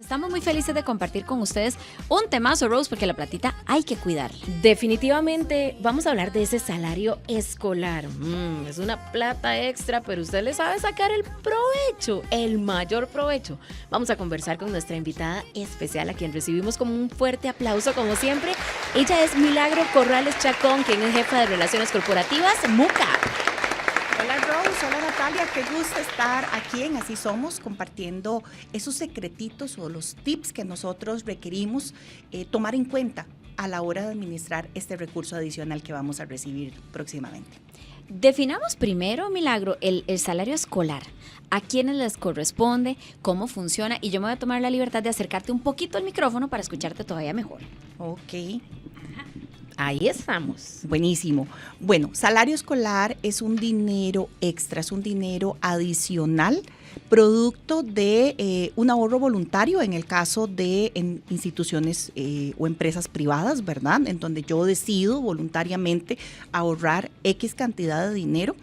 Estamos muy felices de compartir con ustedes un temazo, Rose, porque la platita hay que cuidarla. Definitivamente vamos a hablar de ese salario escolar. Es una plata extra, pero usted le sabe sacar el provecho, el mayor provecho. Vamos a conversar con nuestra invitada especial, a quien recibimos con un fuerte aplauso, como siempre. Ella es Milagro Corrales Chacón, quien es jefa de Relaciones Corporativas, MUCA. Hola Rose, hola Natalia, qué gusto estar aquí en Así Somos compartiendo esos secretitos o los tips que nosotros requerimos tomar en cuenta a la hora de administrar este recurso adicional que vamos a recibir próximamente. Definamos primero, Milagro, el salario escolar. ¿A quiénes les corresponde? ¿Cómo funciona? Y yo me voy a tomar la libertad de acercarte un poquito al micrófono para escucharte todavía mejor. Ok. Ahí estamos. Buenísimo. Bueno, salario escolar es un dinero extra, es un dinero adicional, producto de un ahorro voluntario en el caso de instituciones o empresas privadas, ¿verdad? En donde yo decido voluntariamente ahorrar X cantidad de dinero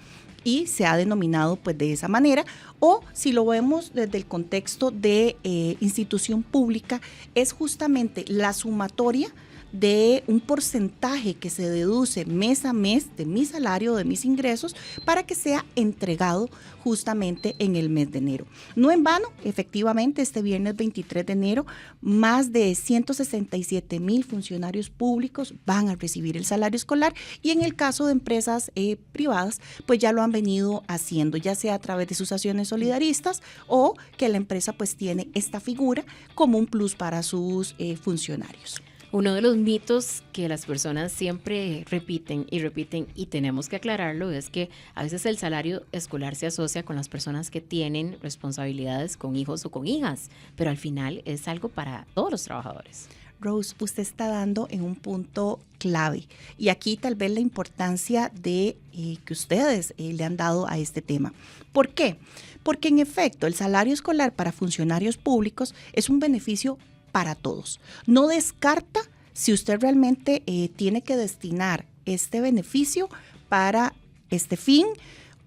y se ha denominado pues de esa manera. O si lo vemos desde el contexto de institución pública, es justamente la sumatoria de un porcentaje que se deduce mes a mes de mi salario, de mis ingresos, para que sea entregado justamente en el mes de enero. No en vano, efectivamente, este viernes 23 de enero, más de 167,000 funcionarios públicos van a recibir el salario escolar, y en el caso de empresas privadas, pues ya lo han venido haciendo, ya sea a través de sus acciones solidaristas o que la empresa pues tiene esta figura como un plus para sus funcionarios. Uno de los mitos que las personas siempre repiten y tenemos que aclararlo es que a veces el salario escolar se asocia con las personas que tienen responsabilidades con hijos o con hijas, pero al final es algo para todos los trabajadores. Rose, usted está dando en un punto clave, y aquí tal vez la importancia de que ustedes le han dado a este tema. ¿Por qué? Porque en efecto el salario escolar para funcionarios públicos es un beneficio para todos. No descarta si usted realmente tiene que destinar este beneficio para este fin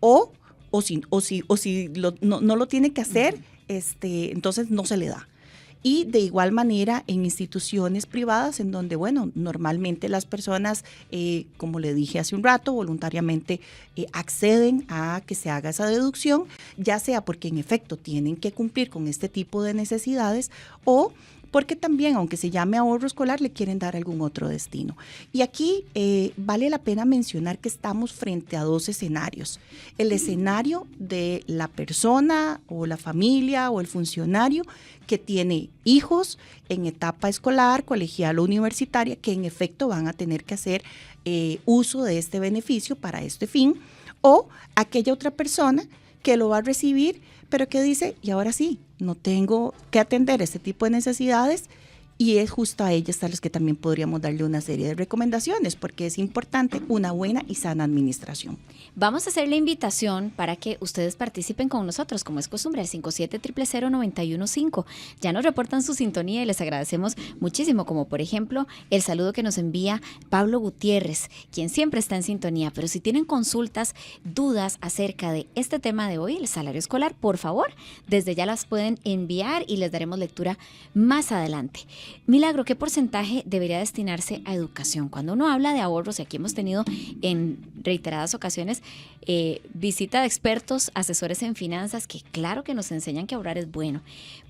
o si no lo tiene que hacer, entonces no se le da. Y de igual manera en instituciones privadas en donde, bueno, normalmente las personas, como le dije hace un rato, voluntariamente acceden a que se haga esa deducción, ya sea porque en efecto tienen que cumplir con este tipo de necesidades o porque también, aunque se llame ahorro escolar, le quieren dar algún otro destino. Y aquí vale la pena mencionar que estamos frente a dos escenarios. El escenario de la persona o la familia o el funcionario que tiene hijos en etapa escolar, colegial o universitaria, que en efecto van a tener que hacer uso de este beneficio para este fin, o aquella otra persona que lo va a recibir, pero que dice, y ahora sí, no tengo que atender este tipo de necesidades, y es justo a ellas a las que también podríamos darle una serie de recomendaciones, porque es importante una buena y sana administración. Vamos a hacer la invitación para que ustedes participen con nosotros, como es costumbre, al 57000915. Ya nos reportan su sintonía y les agradecemos muchísimo, como por ejemplo el saludo que nos envía Pablo Gutiérrez, quien siempre está en sintonía. Pero si tienen consultas, dudas acerca de este tema de hoy, el salario escolar, por favor, desde ya las pueden enviar y les daremos lectura más adelante. Milagro, ¿qué porcentaje debería destinarse a educación? Cuando uno habla de ahorros, y aquí hemos tenido en reiteradas ocasiones visita de expertos, asesores en finanzas, que claro que nos enseñan que ahorrar es bueno,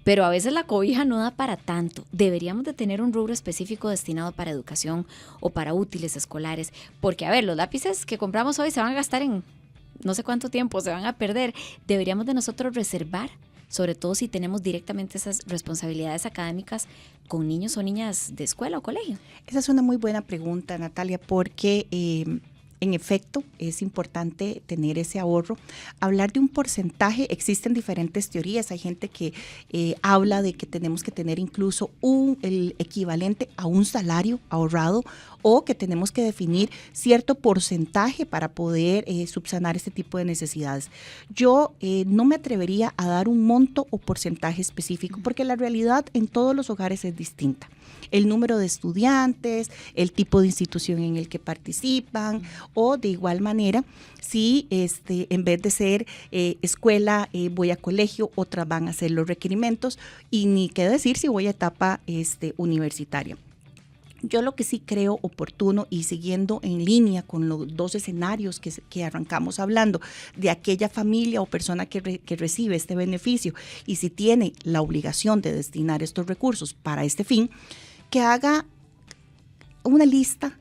pero a veces la cobija no da para tanto. Deberíamos de tener un rubro específico destinado para educación o para útiles escolares, porque a ver, los lápices que compramos hoy se van a gastar en no sé cuánto tiempo, se van a perder. Deberíamos de nosotros reservar, sobre todo si tenemos directamente esas responsabilidades académicas con niños o niñas de escuela o colegio. Esa es una muy buena pregunta, Natalia, porque en efecto es importante tener ese ahorro. Hablar de un porcentaje, existen diferentes teorías. Hay gente que habla de que tenemos que tener incluso el equivalente a un salario ahorrado, o que tenemos que definir cierto porcentaje para poder subsanar este tipo de necesidades. Yo no me atrevería a dar un monto o porcentaje específico porque la realidad en todos los hogares es distinta. El número de estudiantes, el tipo de institución en el que participan o de igual manera, si en vez de ser escuela voy a colegio, otras van a ser los requerimientos y ni qué decir si voy a etapa universitaria. Yo lo que sí creo oportuno y siguiendo en línea con los dos escenarios que arrancamos hablando de aquella familia o persona que recibe este beneficio y si tiene la obligación de destinar estos recursos para este fin, que haga una lista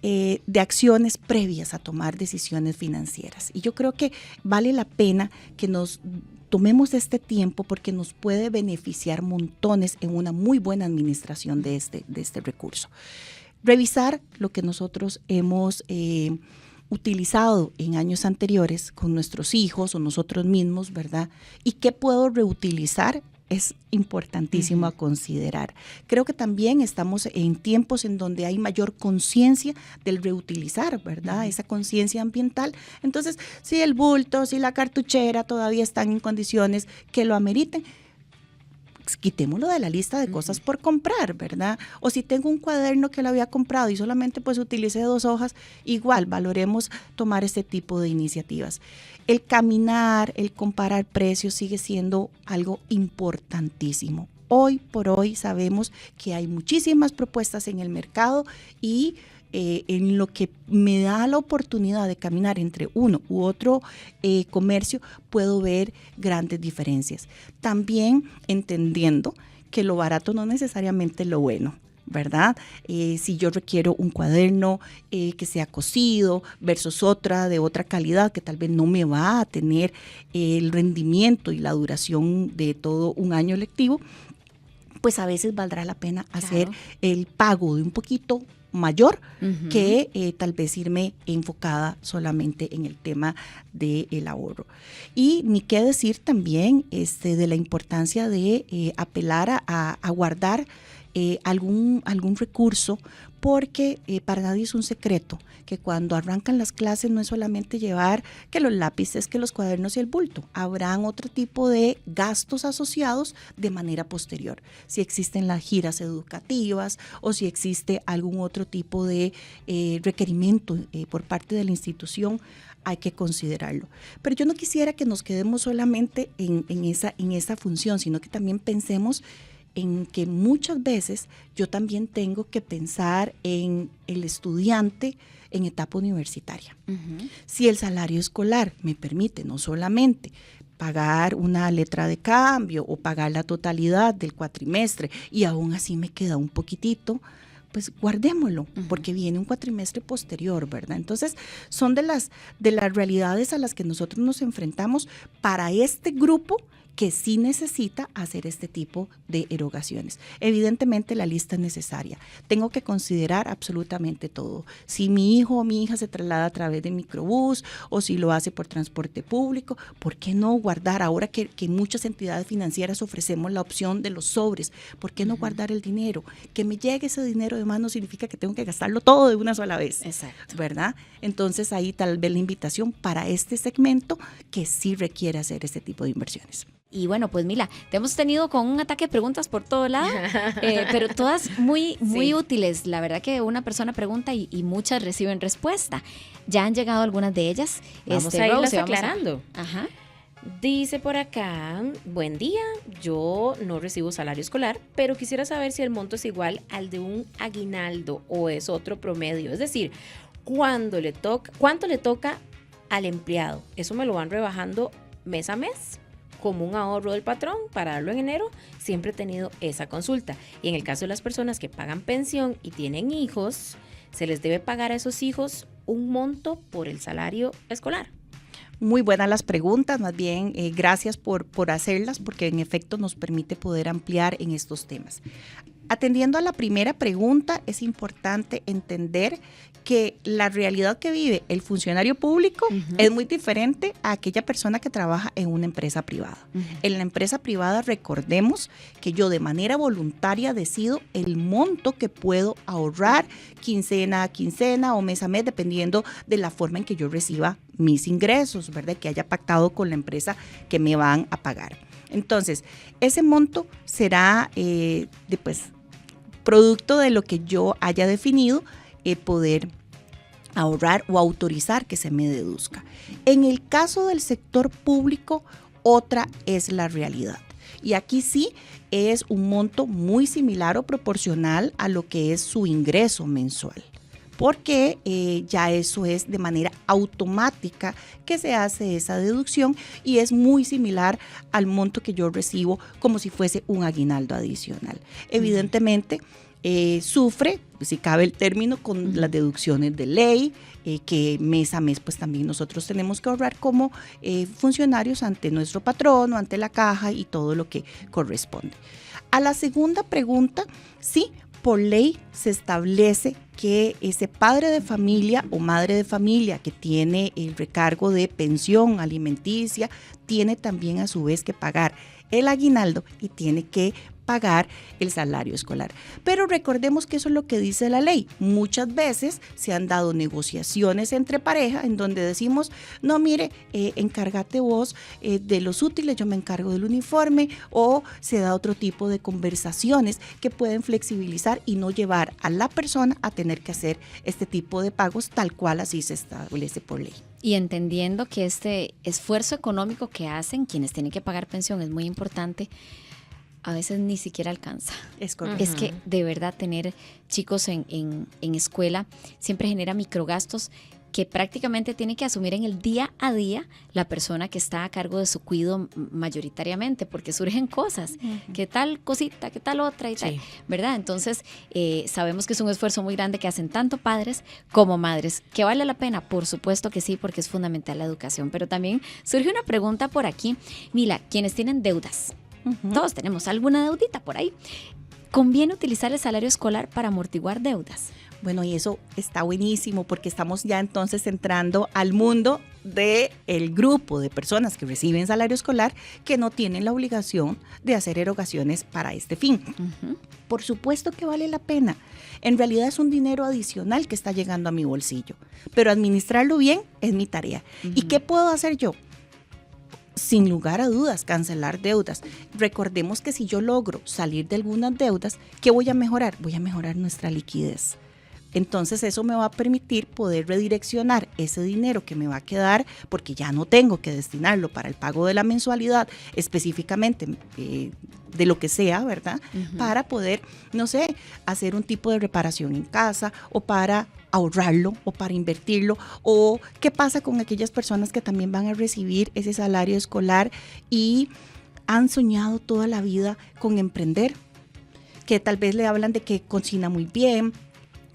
de acciones previas a tomar decisiones financieras. Y yo creo que vale la pena que nos tomemos este tiempo porque nos puede beneficiar montones en una muy buena administración de este recurso. Revisar lo que nosotros hemos utilizado en años anteriores con nuestros hijos o nosotros mismos, ¿verdad? Y qué puedo reutilizar es importantísimo a considerar. Creo que también estamos en tiempos en donde hay mayor conciencia del reutilizar, ¿verdad? Esa conciencia ambiental. Entonces, si el bulto, si la cartuchera todavía están en condiciones que lo ameriten, quitémoslo de la lista de cosas por comprar, ¿verdad? O si tengo un cuaderno que lo había comprado y solamente pues utilicé 2 hojas, igual valoremos tomar este tipo de iniciativas. El caminar, el comparar precios sigue siendo algo importantísimo. Hoy por hoy sabemos que hay muchísimas propuestas en el mercado y en lo que me da la oportunidad de caminar entre uno u otro comercio, puedo ver grandes diferencias. También entendiendo que lo barato no necesariamente es lo bueno, ¿verdad? Si yo requiero un cuaderno que sea cosido versus otra de otra calidad que tal vez no me va a tener el rendimiento y la duración de todo un año lectivo, pues a veces valdrá la pena hacer el pago de un poquito mayor que tal vez irme enfocada solamente en el tema del ahorro. Y ni qué decir también de la importancia de apelar a guardar algún recurso, porque para nadie es un secreto que cuando arrancan las clases no es solamente llevar que los lápices, que los cuadernos y el bulto. Habrán otro tipo de gastos asociados de manera posterior. Si existen las giras educativas o si existe algún otro tipo de requerimiento por parte de la institución, hay que considerarlo. Pero yo no quisiera que nos quedemos solamente en esa función, sino que también pensemos en que muchas veces yo también tengo que pensar en el estudiante en etapa universitaria. Si el salario escolar me permite no solamente pagar una letra de cambio o pagar la totalidad del cuatrimestre y aún así me queda un poquitito, pues guardémoslo, porque viene un cuatrimestre posterior, ¿verdad? Entonces, son de las realidades a las que nosotros nos enfrentamos para este grupo que sí necesita hacer este tipo de erogaciones. Evidentemente la lista es necesaria. Tengo que considerar absolutamente todo. Si mi hijo o mi hija se traslada a través de microbús o si lo hace por transporte público, ¿por qué no guardar? Ahora que muchas entidades financieras ofrecemos la opción de los sobres, ¿por qué no guardar el dinero? Que me llegue ese dinero de más no significa que tengo que gastarlo todo de una sola vez. Exacto. ¿Verdad? Entonces ahí tal vez la invitación para este segmento que sí requiere hacer este tipo de inversiones. Y bueno, pues Mila, te hemos tenido con un ataque de preguntas por todo lado, pero todas muy útiles. La verdad que una persona pregunta y muchas reciben respuesta. Ya han llegado algunas de ellas. Vamos a irlas aclarando. Ajá. Dice por acá, buen día, yo no recibo salario escolar, pero quisiera saber si el monto es igual al de un aguinaldo o es otro promedio. Es decir, ¿cuánto le toca al empleado? ¿Eso me lo van rebajando mes a mes? Como un ahorro del patrón para darlo en enero, siempre he tenido esa consulta. Y en el caso de las personas que pagan pensión y tienen hijos, ¿se les debe pagar a esos hijos un monto por el salario escolar? Muy buenas las preguntas, más bien gracias por hacerlas, porque en efecto nos permite poder ampliar en estos temas. Atendiendo a la primera pregunta, es importante entender que la realidad que vive el funcionario público es muy diferente a aquella persona que trabaja en una empresa privada. En la empresa privada, recordemos que yo de manera voluntaria decido el monto que puedo ahorrar quincena a quincena o mes a mes, dependiendo de la forma en que yo reciba mis ingresos, ¿verdad? Que haya pactado con la empresa que me van a pagar. Entonces, ese monto será producto de lo que yo haya definido, poder ahorrar o autorizar que se me deduzca. En el caso del sector público, otra es la realidad. Y aquí sí es un monto muy similar o proporcional a lo que es su ingreso mensual, porque ya eso es de manera automática que se hace esa deducción y es muy similar al monto que yo recibo como si fuese un aguinaldo adicional. Evidentemente, sufre, si cabe el término, con las deducciones de ley, que mes a mes pues también nosotros tenemos que ahorrar como funcionarios ante nuestro patrono, ante la caja y todo lo que corresponde. A la segunda pregunta, sí, por ley se establece que ese padre de familia o madre de familia que tiene el recargo de pensión alimenticia tiene también a su vez que pagar el aguinaldo y tiene que pagar el salario escolar. Pero recordemos que eso es lo que dice la ley. Muchas veces se han dado negociaciones entre pareja en donde decimos, no, mire, encárgate vos de los útiles, yo me encargo del uniforme, o se da otro tipo de conversaciones que pueden flexibilizar y no llevar a la persona a tener que hacer este tipo de pagos tal cual así se establece por ley. Y entendiendo que este esfuerzo económico que hacen quienes tienen que pagar pensión es muy importante, a veces ni siquiera alcanza. Es correcto. Es que de verdad tener chicos en escuela siempre genera microgastos que prácticamente tiene que asumir en el día a día la persona que está a cargo de su cuidado mayoritariamente, porque surgen cosas, que tal cosita, que tal otra y tal, ¿verdad? Entonces sabemos que es un esfuerzo muy grande que hacen tanto padres como madres. ¿Que vale la pena? Por supuesto que sí, porque es fundamental la educación. Pero también surge una pregunta por aquí. Mila, quienes tienen deudas, todos tenemos alguna deudita por ahí. ¿Conviene utilizar el salario escolar para amortiguar deudas? Bueno, y eso está buenísimo porque estamos ya entonces entrando al mundo del grupo de personas que reciben salario escolar que no tienen la obligación de hacer erogaciones para este fin. Por supuesto que vale la pena. En realidad es un dinero adicional que está llegando a mi bolsillo, pero administrarlo bien es mi tarea. ¿Y qué puedo hacer yo? Sin lugar a dudas, cancelar deudas. Recordemos que si yo logro salir de algunas deudas, ¿qué voy a mejorar? Voy a mejorar nuestra liquidez. Entonces eso me va a permitir poder redireccionar ese dinero que me va a quedar, porque ya no tengo que destinarlo para el pago de la mensualidad específicamente de lo que sea, ¿verdad? Para poder, no sé, hacer un tipo de reparación en casa o para ahorrarlo o para invertirlo. O qué pasa con aquellas personas que también van a recibir ese salario escolar y han soñado toda la vida con emprender, que tal vez le hablan de que cocina muy bien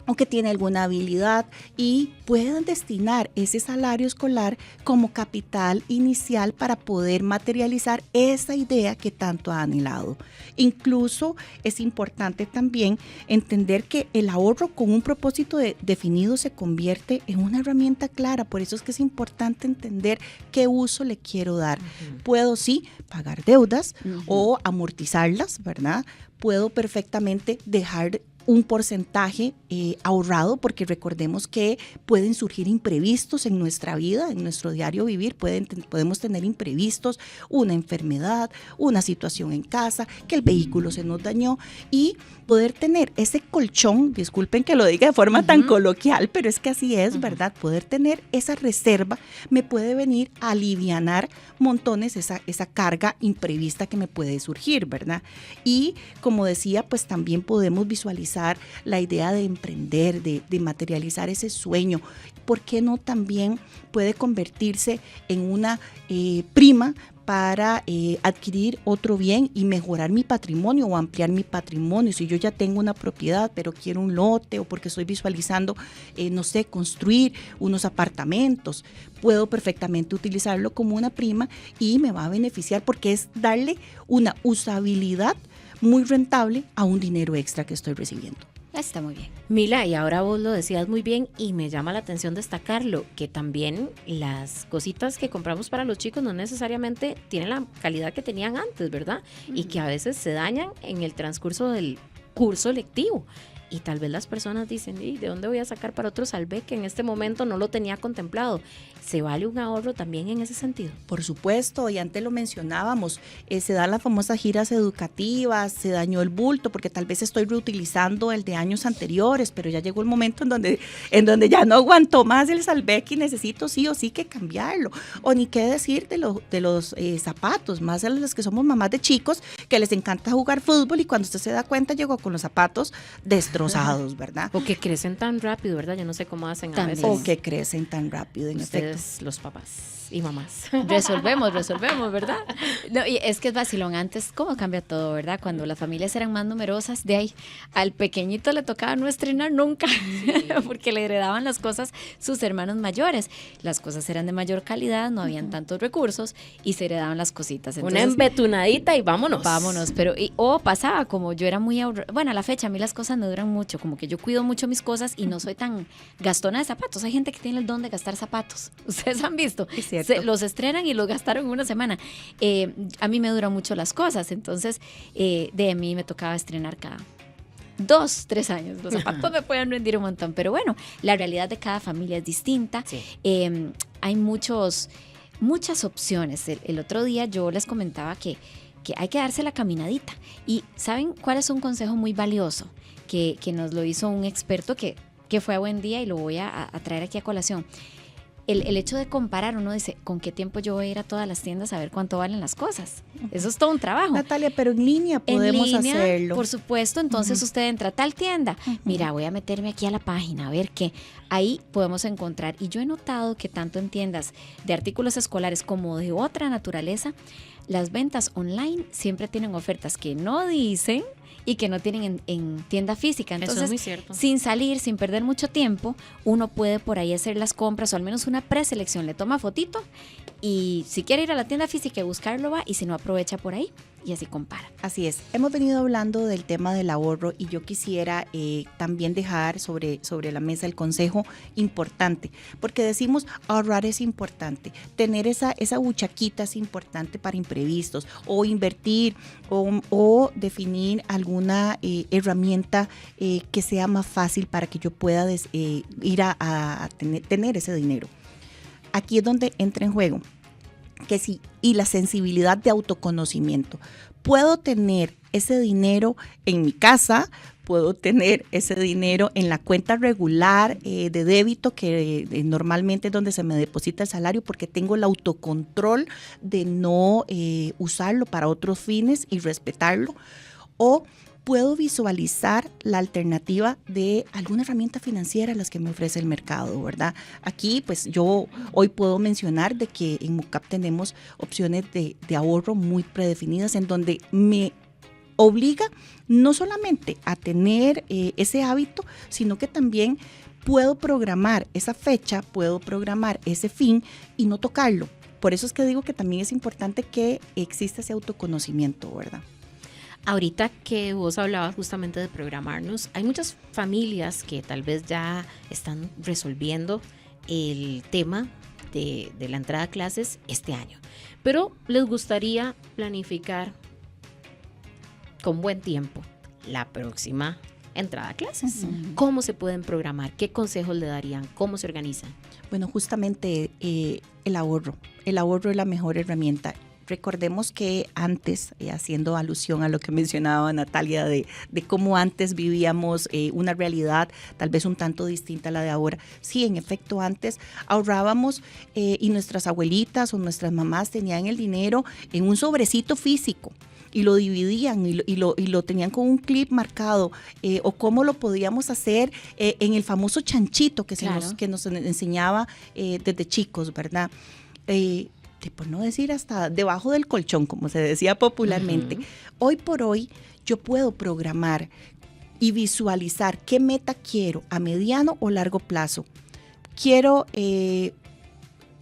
o que tiene alguna habilidad y puedan destinar ese salario escolar como capital inicial para poder materializar esa idea que tanto ha anhelado. Incluso es importante también entender que el ahorro con un propósito definido se convierte en una herramienta clara. Por eso es que es importante entender qué uso le quiero dar. Puedo sí pagar deudas o amortizarlas, ¿verdad? Puedo perfectamente dejar un porcentaje ahorrado, porque recordemos que pueden surgir imprevistos en nuestra vida, en nuestro diario vivir, podemos tener imprevistos, una enfermedad, una situación en casa, que el vehículo se nos dañó, y poder tener ese colchón, disculpen que lo diga de forma tan coloquial, pero es que así es, ¿verdad? Poder tener esa reserva me puede venir a alivianar montones esa carga imprevista que me puede surgir, ¿verdad? Y como decía, pues también podemos visualizar la idea de emprender, de materializar ese sueño. ¿Por qué no también puede convertirse en una prima para adquirir otro bien y mejorar mi patrimonio o ampliar mi patrimonio? Si yo ya tengo una propiedad, pero quiero un lote, o porque estoy visualizando, no sé, construir unos apartamentos, puedo perfectamente utilizarlo como una prima y me va a beneficiar, porque es darle una usabilidad muy rentable a un dinero extra que estoy recibiendo. Está muy bien. Mila, y ahora vos lo decías muy bien y me llama la atención destacarlo, que también las cositas que compramos para los chicos no necesariamente tienen la calidad que tenían antes, ¿verdad? Y que a veces se dañan en el transcurso del curso lectivo. Y tal vez las personas dicen, ¿y de dónde voy a sacar para otro salvé que en este momento no lo tenía contemplado? ¿Se vale un ahorro también en ese sentido? Por supuesto, y antes lo mencionábamos, se dan las famosas giras educativas, se dañó el bulto porque tal vez estoy reutilizando el de años anteriores, pero ya llegó el momento en donde ya no aguanto más el Salbec y necesito sí o sí que cambiarlo. O ni qué decir de los zapatos, más a los que somos mamás de chicos que les encanta jugar fútbol y cuando usted se da cuenta llegó con los zapatos destrozados, ¿verdad? O que crecen tan rápido, ¿verdad? Yo no sé cómo hacen a También. veces. O que crecen tan rápido, en efecto. Ustedes, los papás y mamás. Resolvemos, ¿verdad? No, y es que es vacilón. Antes, ¿cómo cambia todo, verdad? Cuando las familias eran más numerosas, de ahí al pequeñito le tocaba no estrenar nunca, porque le heredaban las cosas sus hermanos mayores. Las cosas eran de mayor calidad, no habían tantos recursos y se heredaban las cositas. Una embetunadita y vámonos. Vámonos, pero pasaba como yo era muy bueno, a la fecha a mí las cosas me duran mucho, como que yo cuido mucho mis cosas y no soy tan gastona de zapatos. Hay gente que tiene el don de gastar zapatos. Ustedes han visto, los estrenan y los gastaron en una semana. A mí me duran mucho las cosas, entonces de mí me tocaba estrenar cada 2, 3 años. Los zapatos me pueden rendir un montón, pero bueno, la realidad de cada familia es distinta. Sí. Hay muchas opciones. El otro día yo les comentaba que hay que darse la caminadita. Y ¿saben cuál es un consejo muy valioso? Que nos lo hizo un experto que fue a Buen Día y lo voy a traer aquí a colación. El hecho de comparar, uno dice, ¿con qué tiempo yo voy a ir a todas las tiendas a ver cuánto valen las cosas? Eso es todo un trabajo. Natalia, pero en línea podemos hacerlo. Por supuesto, entonces usted entra a tal tienda, mira, voy a meterme aquí a la página, a ver qué. Ahí podemos encontrar. Y yo he notado que tanto en tiendas de artículos escolares como de otra naturaleza, las ventas online siempre tienen ofertas que no dicen y que no tienen en tienda física. Entonces, eso es muy cierto. Sin salir, sin perder mucho tiempo, uno puede por ahí hacer las compras o al menos una preselección, le toma fotito y si quiere ir a la tienda física y buscarlo va, y si no, aprovecha por ahí y así compara. Así es, hemos venido hablando del tema del ahorro y yo quisiera también dejar sobre la mesa el consejo importante, porque decimos ahorrar es importante, tener esa buchaquita es importante para imprevistos o invertir o definir alguna herramienta que sea más fácil para que yo pueda ir a tener ese dinero. Aquí es donde entra en juego y la sensibilidad de autoconocimiento. Puedo tener ese dinero en mi casa, puedo tener ese dinero en la cuenta regular de débito que normalmente es donde se me deposita el salario porque tengo el autocontrol de no usarlo para otros fines y respetarlo, o puedo visualizar la alternativa de alguna herramienta financiera a las que me ofrece el mercado, ¿verdad? Aquí, pues yo hoy puedo mencionar de que en MUCAP tenemos opciones de ahorro muy predefinidas en donde me obliga no solamente a tener ese hábito, sino que también puedo programar esa fecha, puedo programar ese fin y no tocarlo. Por eso es que digo que también es importante que exista ese autoconocimiento, ¿verdad? Ahorita que vos hablabas justamente de programarnos, hay muchas familias que tal vez ya están resolviendo el tema de la entrada a clases este año, pero les gustaría planificar con buen tiempo la próxima entrada a clases. ¿Cómo se pueden programar? ¿Qué consejos le darían? ¿Cómo se organizan? Bueno, justamente el ahorro es la mejor herramienta. Recordemos que antes, haciendo alusión a lo que mencionaba Natalia, de cómo antes vivíamos una realidad tal vez un tanto distinta a la de ahora. Sí, en efecto, antes ahorrábamos y nuestras abuelitas o nuestras mamás tenían el dinero en un sobrecito físico y lo dividían y lo tenían con un clip marcado, o cómo lo podíamos hacer en el famoso chanchito que nos enseñaba desde chicos, ¿verdad? Por no decir hasta debajo del colchón, como se decía popularmente. Hoy por hoy yo puedo programar y visualizar qué meta quiero a mediano o largo plazo. Quiero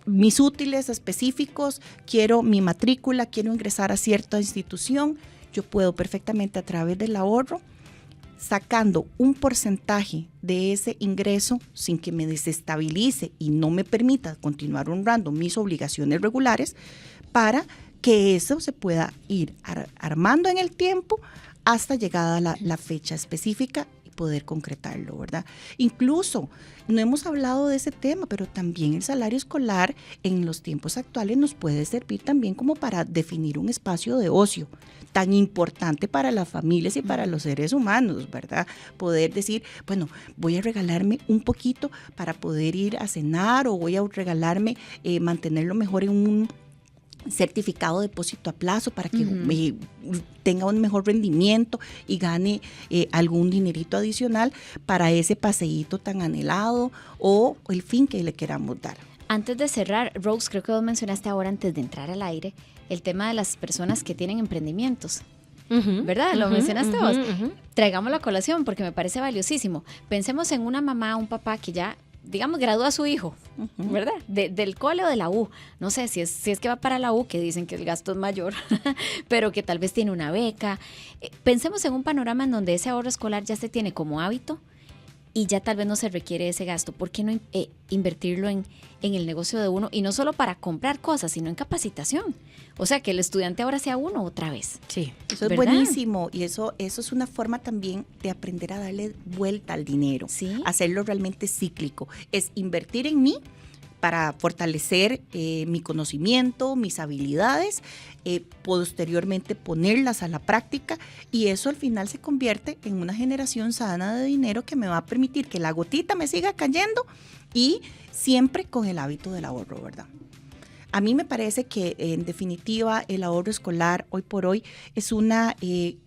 mis útiles específicos, quiero mi matrícula, quiero ingresar a cierta institución. yo puedo perfectamente a través del ahorro, sacando un porcentaje de ese ingreso sin que me desestabilice y no me permita continuar honrando mis obligaciones regulares, para que eso se pueda ir armando en el tiempo hasta llegada la fecha específica y poder concretarlo, ¿verdad? Incluso, no hemos hablado de ese tema, pero también el salario escolar en los tiempos actuales nos puede servir también como para definir un espacio de ocio tan importante para las familias y para los seres humanos, ¿verdad? Poder decir, bueno, voy a regalarme un poquito para poder ir a cenar, o voy a regalarme, mantenerlo mejor en un certificado de depósito a plazo para que tenga un mejor rendimiento y gane algún dinerito adicional para ese paseíto tan anhelado o el fin que le queramos dar. Antes de cerrar, Rose, creo que vos mencionaste ahora, antes de entrar al aire, el tema de las personas que tienen emprendimientos. ¿Verdad? Lo mencionaste vos. Traigámoslo a colación porque me parece valiosísimo. Pensemos en una mamá o un papá que ya, digamos, gradúa a su hijo, ¿verdad? Del cole o de la U. No sé si es que va para la U, que dicen que el gasto es mayor, pero que tal vez tiene una beca. Pensemos en un panorama en donde ese ahorro escolar ya se tiene como hábito y ya tal vez no se requiere ese gasto. ¿Por qué no invertirlo en el negocio de uno? Y no solo para comprar cosas, sino en capacitación. O sea, que el estudiante ahora sea uno otra vez. Sí. Eso es buenísimo, y eso es una forma también de aprender a darle vuelta al dinero, ¿Sí? Hacerlo realmente cíclico. Es invertir en mí para fortalecer mi conocimiento, mis habilidades, posteriormente ponerlas a la práctica, y eso al final se convierte en una generación sana de dinero que me va a permitir que la gotita me siga cayendo, y siempre con el hábito del ahorro, ¿verdad? A mí me parece que en definitiva el ahorro escolar hoy por hoy es una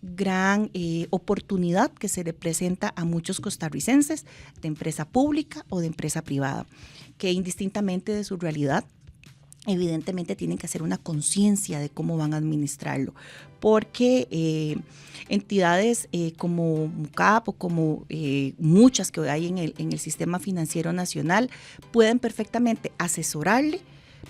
gran oportunidad que se le presenta a muchos costarricenses de empresa pública o de empresa privada, que indistintamente de su realidad, evidentemente tienen que hacer una conciencia de cómo van a administrarlo, porque entidades como MUCAP o como muchas que hay en el sistema financiero nacional pueden perfectamente asesorarle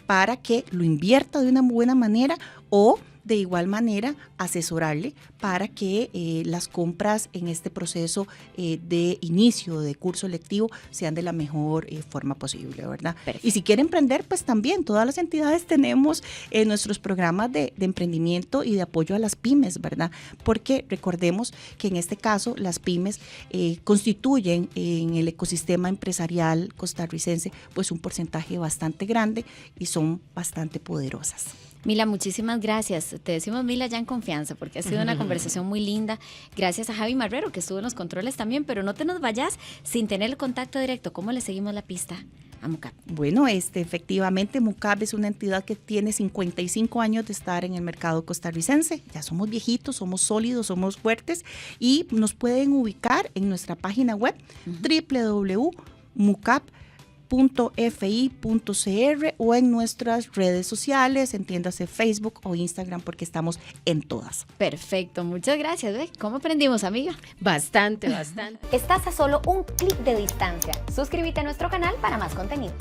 para que lo invierta de una buena manera, o de igual manera asesorarle para que las compras en este proceso de inicio de curso lectivo sean de la mejor forma posible, ¿verdad? Perfecto. Y si quiere emprender, pues también todas las entidades tenemos nuestros programas de emprendimiento y de apoyo a las pymes, ¿verdad? Porque recordemos que en este caso las pymes constituyen en el ecosistema empresarial costarricense pues un porcentaje bastante grande y son bastante poderosas. Mila, muchísimas gracias. Te decimos Mila ya en confianza porque ha sido una conversación muy linda. Gracias a Javi Marrero, que estuvo en los controles también, pero no te nos vayas sin tener el contacto directo. ¿Cómo le seguimos la pista a MUCAP? Bueno, efectivamente MUCAP es una entidad que tiene 55 años de estar en el mercado costarricense. Ya somos viejitos, somos sólidos, somos fuertes, y nos pueden ubicar en nuestra página web www.mucap.fi.cr o en nuestras redes sociales, entiéndase Facebook o Instagram, porque estamos en todas. Perfecto, muchas gracias. ¿Cómo aprendimos, amiga? Bastante. Estás a solo un clic de distancia. Suscríbete a nuestro canal para más contenidos.